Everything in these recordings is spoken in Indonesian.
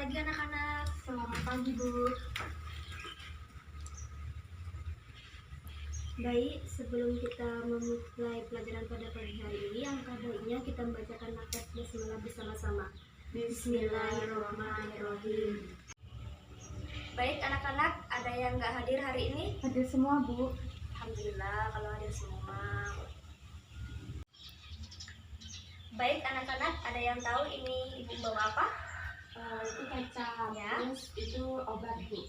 pagi anak-anak. Selamat pagi, Bu. Baik, sebelum kita memulai pelajaran pada pagi hari ini, angka baiknya kita membacakan lafaz basmalah bersama-sama. Bismillahirrahmanirrahim. Baik anak-anak, ada yang nggak hadir hari ini? Hadir semua, Bu. Alhamdulillah kalau hadir semua. Baik anak-anak, ada yang tahu ini ibu bawa apa? Itu kecap, Ya. terus itu obat, Bu.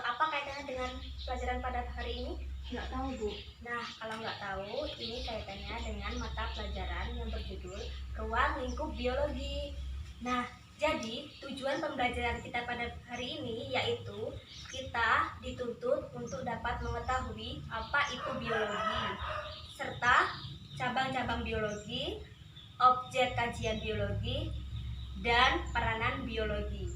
Apa kaitannya dengan pelajaran pada hari ini? Nggak tahu, Bu. Nah, kalau nggak tahu, ini kaitannya dengan mata pelajaran yang berjudul Ruang Lingkup Biologi. Nah, jadi tujuan pembelajaran kita pada hari ini yaitu kita dituntut untuk dapat mengetahui apa itu biologi, serta cabang-cabang biologi, objek kajian biologi, dan peranan biologi.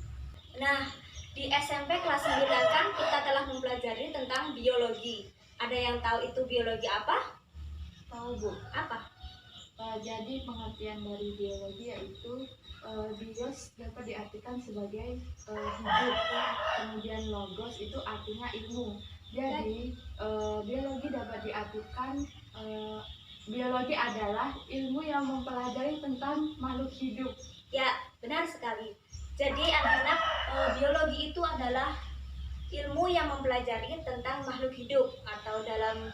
Nah, di SMP kelas 9 kan kita telah mempelajari tentang biologi. Ada yang tahu itu biologi apa? Tahu, Bu. Apa? Jadi pengertian dari biologi yaitu bios dapat diartikan sebagai hidup, kemudian logos itu artinya ilmu. Jadi biologi dapat diartikan biologi adalah ilmu yang mempelajari tentang makhluk hidup. Ya, benar sekali. Jadi anak-anak, biologi itu adalah ilmu yang mempelajari tentang makhluk hidup, atau dalam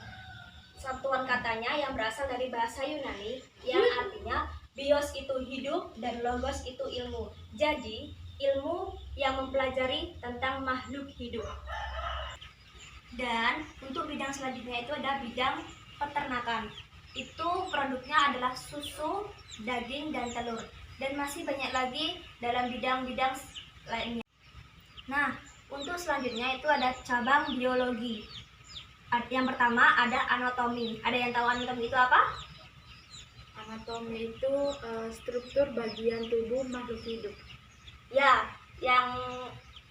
satuan katanya yang berasal dari bahasa Yunani yang artinya bios itu hidup dan logos itu ilmu. Jadi ilmu yang mempelajari tentang makhluk hidup. Dan untuk bidang selanjutnya itu ada bidang peternakan. Itu produknya adalah susu, daging, dan telur. Dan masih banyak lagi dalam bidang-bidang lainnya. Nah, untuk selanjutnya itu ada cabang biologi. Yang pertama ada anatomi. Ada yang tahu anatomi itu apa? Anatomi itu struktur bagian tubuh makhluk hidup. Ya, yang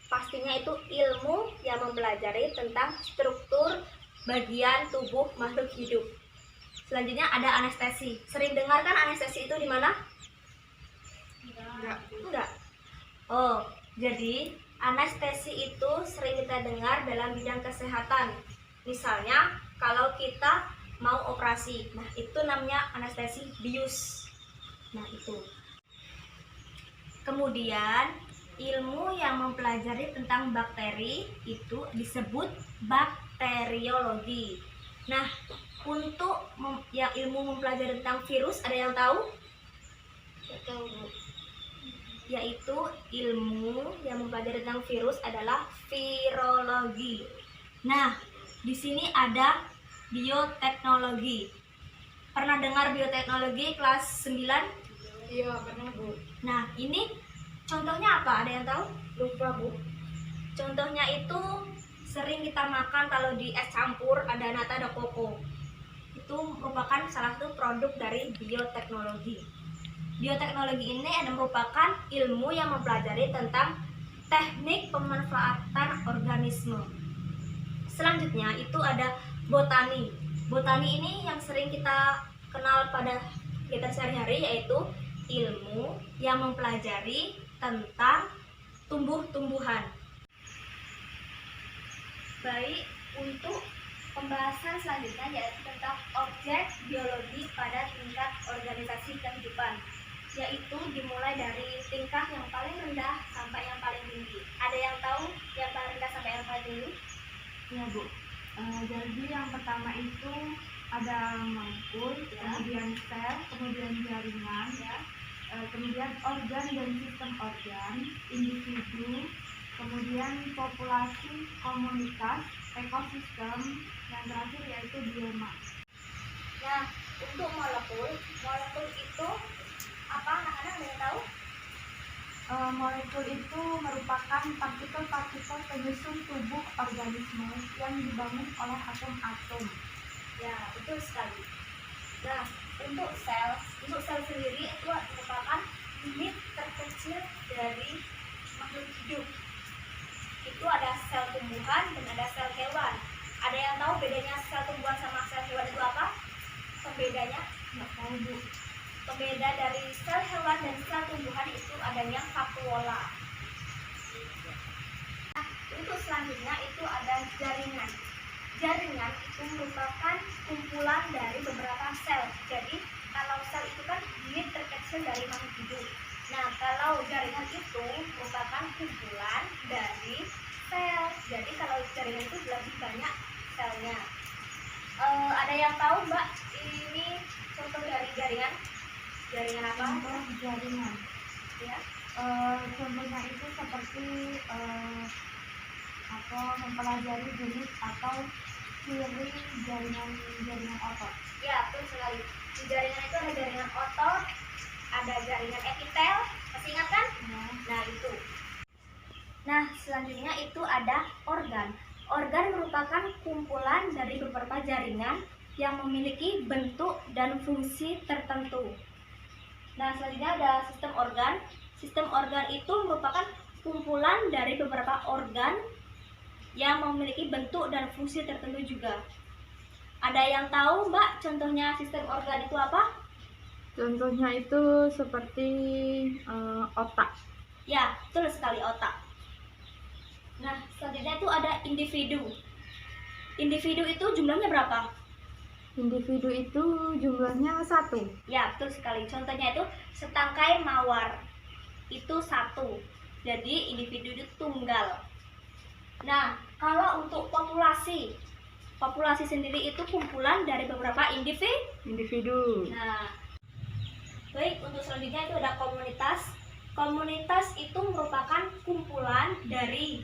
pastinya itu ilmu yang mempelajari tentang struktur bagian tubuh makhluk hidup. Selanjutnya ada anestesi. Sering dengar kan anestesi itu di mana? Enggak. Oh, jadi anestesi itu sering kita dengar dalam bidang kesehatan. Misalnya kalau kita mau operasi, nah itu namanya anestesi bius. Nah itu. Kemudian ilmu yang mempelajari tentang bakteri itu disebut bakteriologi. Nah, untuk yang ilmu mempelajari tentang virus, ada yang tahu? Nggak tahu, Bu. Yaitu ilmu yang mempelajari tentang virus adalah virologi. Nah, di sini ada bioteknologi. Pernah dengar bioteknologi kelas 9? Iya, pernah, Bu. Nah, ini contohnya apa? Ada yang tahu? Lupa, Bu. Contohnya itu sering kita makan kalau di es campur ada nata, ada koko. Itu merupakan salah satu produk dari bioteknologi. Bioteknologi ini merupakan ilmu yang mempelajari tentang teknik pemanfaatan organisme. Selanjutnya itu ada botani. Botani ini yang sering kita kenal pada kita sehari-hari, yaitu ilmu yang mempelajari tentang tumbuh-tumbuhan. Baik, untuk pembahasan selanjutnya yaitu tentang objek biologi pada tingkat organisasi kehidupan, yaitu dimulai dari tingkat yang paling rendah sampai yang paling tinggi. Ada yang tahu yang paling rendah sampai yang paling tinggi? Ya, Bu. Jadi yang pertama itu ada molekul, kemudian sel, kemudian jaringan, kemudian organ dan sistem organ, individu, kemudian populasi, komunitas, ekosistem, yang terakhir yaitu bioma. Nah, untuk molekul itu apa? Anak-anak ada yang tahu? Molekul itu merupakan partikel-partikel penyusun tubuh organisme yang dibangun oleh atom-atom. Ya, betul sekali. Nah, untuk sel sendiri itu merupakan unit terkecil dari makhluk hidup. Itu ada sel tumbuhan dan ada sel hewan. Ada yang tahu bedanya sel tumbuhan sama sel hewan itu apa? Pembedanya? Nggak tahu, Bu. Pembeda dari sel hewan dan sel tumbuhan itu adanya vakuola. Untuk selanjutnya itu ada jaringan. Jaringan itu merupakan kumpulan dari beberapa sel. Jadi kalau sel itu kan unit terkecil dari makhluk hidup. Nah, kalau jaringan itu merupakan kumpulan dari sel. Jadi kalau jaringan itu lebih banyak selnya. Ada yang tahu Mbak ini contoh dari jaringan? Jaringan apa? Contoh jaringan. Ya. Contohnya itu seperti mempelajari jenis atau ciri jaringan otot. Ya, betul sekali. Di jaringan itu ada jaringan otot, ada jaringan epitel, masih ingat kan? Ya. Nah, itu. Nah, selanjutnya itu ada organ. Organ merupakan kumpulan dari beberapa jaringan yang memiliki bentuk dan fungsi tertentu. Nah, selanjutnya ada sistem organ. Sistem organ itu merupakan kumpulan dari beberapa organ yang memiliki bentuk dan fungsi tertentu juga. Ada yang tahu, Mbak, contohnya sistem organ itu apa? Contohnya itu seperti otak. Ya, betul sekali, otak. Nah, selanjutnya itu ada individu. Individu itu jumlahnya berapa? Individu itu jumlahnya 1. Ya, betul sekali. Contohnya itu setangkai mawar. Itu 1. Jadi individu itu tunggal. Nah, kalau untuk populasi, populasi sendiri itu kumpulan dari beberapa Individu. Nah, baik, untuk selanjutnya itu ada komunitas. Komunitas itu merupakan kumpulan dari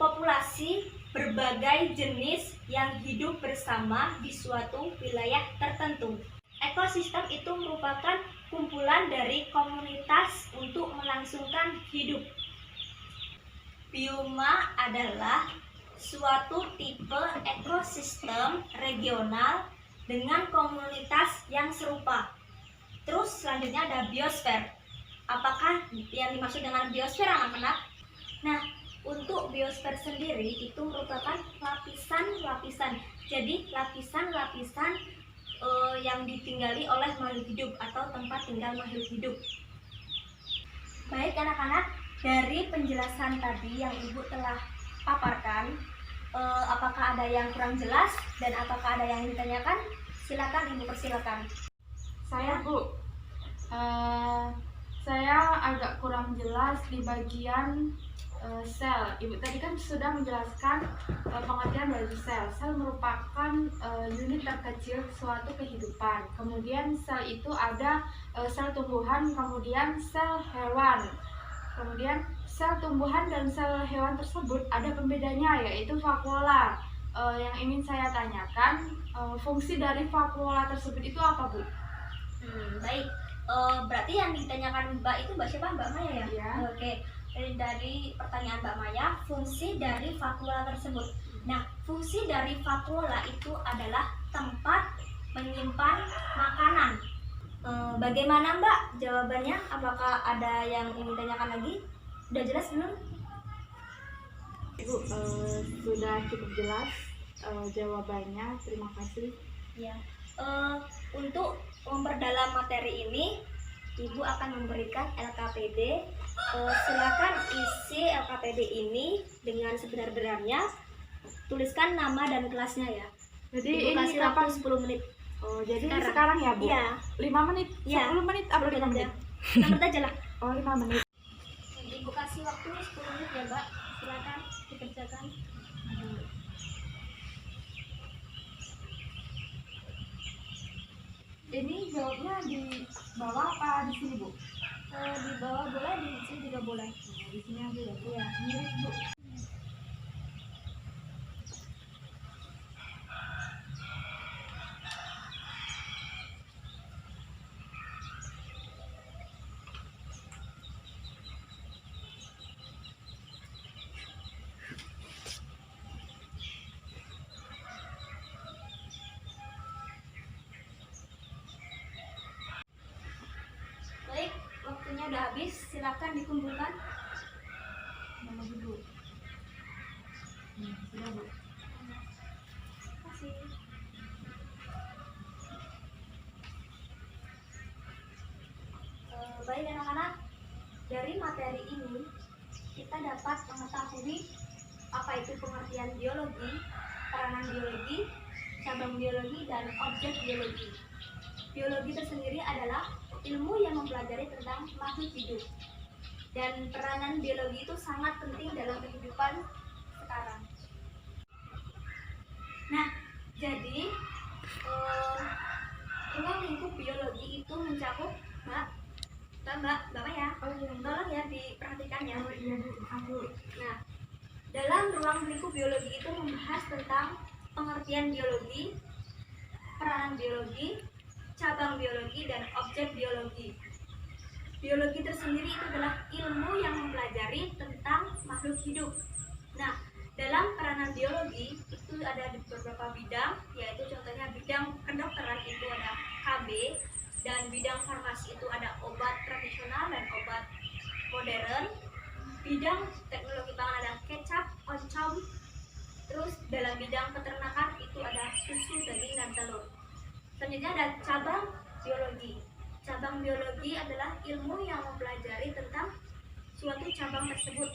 populasi berbagai jenis yang hidup bersama di suatu wilayah tertentu. Ekosistem itu merupakan kumpulan dari komunitas untuk melangsungkan hidup. Bioma adalah suatu tipe ekosistem regional dengan komunitas yang serupa. Terus selanjutnya ada biosfer. Apakah yang dimaksud dengan biosfer, anak-anak? Nah, untuk biosfer sendiri itu merupakan lapisan-lapisan. Jadi lapisan-lapisan yang ditinggali oleh makhluk hidup atau tempat tinggal makhluk hidup. Baik anak-anak, dari penjelasan tadi yang Ibu telah paparkan, apakah ada yang kurang jelas dan apakah ada yang ditanyakan? Silakan Ibu, persilakan. Saya Bu, saya agak kurang jelas di bagian sel. Ibu tadi kan sudah menjelaskan pengertian dari sel. Sel merupakan unit terkecil suatu kehidupan. Kemudian sel itu ada sel tumbuhan, kemudian sel hewan. Kemudian sel tumbuhan dan sel hewan tersebut ada pembedanya, yaitu vakuola. Yang ingin saya tanyakan, fungsi dari vakuola tersebut itu apa, Bu? Baik. Berarti yang ditanyakan Mbak itu Mbak siapa? Mbak Maya ya? Iya. Oke. Dari pertanyaan Mbak Maya, fungsi dari vakuola tersebut. Nah, fungsi dari vakuola itu adalah tempat menyimpan makanan. Bagaimana Mbak jawabannya? Apakah ada yang ingin ditanyakan lagi? Udah jelas belum? Ibu, sudah cukup jelas jawabannya. Terima kasih. Ya. Untuk memperdalam materi ini, Ibu akan memberikan LKPD. Silakan isi LKPD ini dengan sebenar-benarnya. Tuliskan nama dan kelasnya ya. Jadi Ibu ini kasih kapan? waktu 10 menit. Oh, jadi sekarang ya, Bu? Iya. 5 menit? Iya. 10 menit atau 5 menit? 5 menit aja lah. Oh, 5 menit. Ibu kasih waktu 10 menit ya, Mbak. Silakan dikerjakan. Ini jawabnya di bawah apa di sini, Bu? Di bawah boleh, di sini juga boleh. Di sini aja ya, Bu. Iya. Mirip, Bu. Baik, waktunya udah habis. Silakan dikumpulkan. Mana dulu? Sudah, Bu. Terima kasih. Baik anak-anak, dari materi ini kita dapat mengetahui apa itu pengertian biologi, peranan biologi, cabang biologi, dan objek biologi. Biologi tersendiri adalah ilmu yang mempelajari tentang makhluk hidup. Dan peranan biologi itu sangat penting dalam kehidupan sekarang. Nah, jadi ruang lingkup biologi itu mencakup Mbak ya, tolong ya diperhatikan ya. Nah, dalam ruang lingkup biologi itu membahas tentang pengertian biologi, peranan biologi, cabang biologi, dan objek biologi. Biologi tersendiri itu adalah ilmu yang mempelajari tentang makhluk hidup. Nah, dalam peranan biologi itu ada di beberapa bidang, yaitu contohnya bidang kedokteran itu ada KB, dan bidang farmasi itu ada obat tradisional dan obat modern. Bidang teknologi pangan ada kecap, oncom. Terus dalam bidang peternakan itu ada susu, daging, dan telur. Selanjutnya ada cabang biologi. Cabang biologi adalah ilmu yang mempelajari tentang suatu cabang tersebut.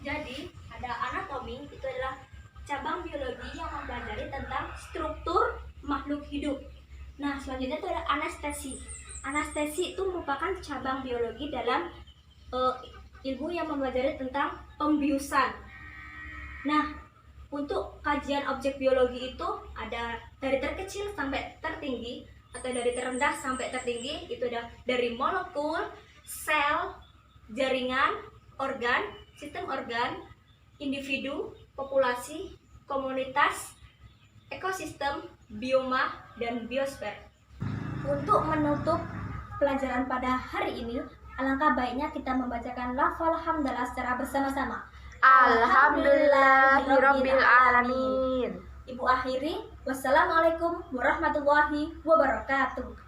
Jadi ada anatomi, itu adalah cabang biologi yang mempelajari tentang struktur makhluk hidup. Nah, selanjutnya itu ada anestesi. Anestesi itu merupakan cabang biologi dalam ilmu yang mempelajari tentang pembiusan. Nah, untuk kajian objek biologi itu ada dari terkecil sampai tertinggi, atau dari terendah sampai tertinggi, itu ada dari molekul, sel, jaringan, organ, sistem organ, individu, populasi, komunitas, ekosistem, bioma, dan biosfer. Untuk menutup pelajaran pada hari ini, alangkah baiknya kita membacakan lafal hamdalah secara bersama-sama. Alhamdulillahirabbil alamin. Ibu akhiri, wassalamualaikum warahmatullahi wabarakatuh.